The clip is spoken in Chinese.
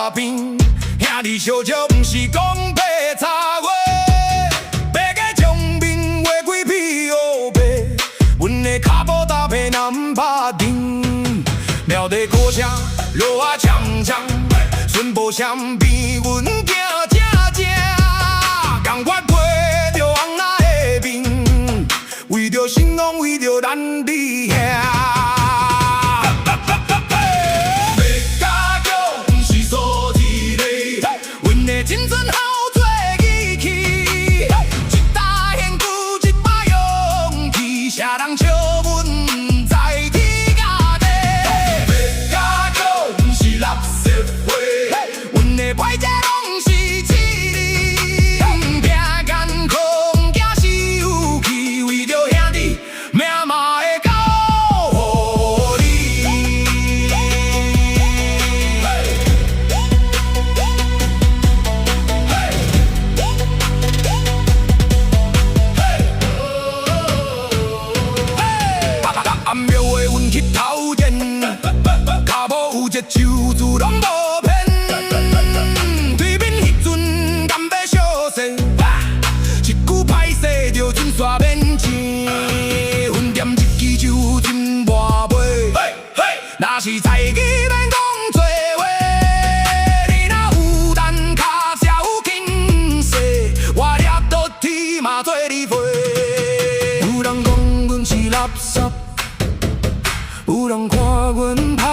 大兵，兄弟相招不是讲白茶话。白个将兵话几屁黑白，阮的脚步踏遍南巴丁，庙地歌声落啊呛呛，顺步相边阮行正正，甘愿陪着翁仔的面，为着兴亡，为着咱弟兄。青春好做义气，一打现古一把勇气，啥人笑阮在天涯地。要加油，不是垃圾话，阮的歹者拢是刺利，拼艰苦，惊死有气，为着兄弟命嘛会交予你。暗庙的阮去头前，脚步有节奏，自拢无骗。对面迄阵甘要小势，一句歹势就真煞免钱。分店一支酒斟半杯，若是才艺免讲做话。你若有蛋脚，才有轻势，我抓倒天嘛做你陪。有人讲阮是垃圾。有人看阮。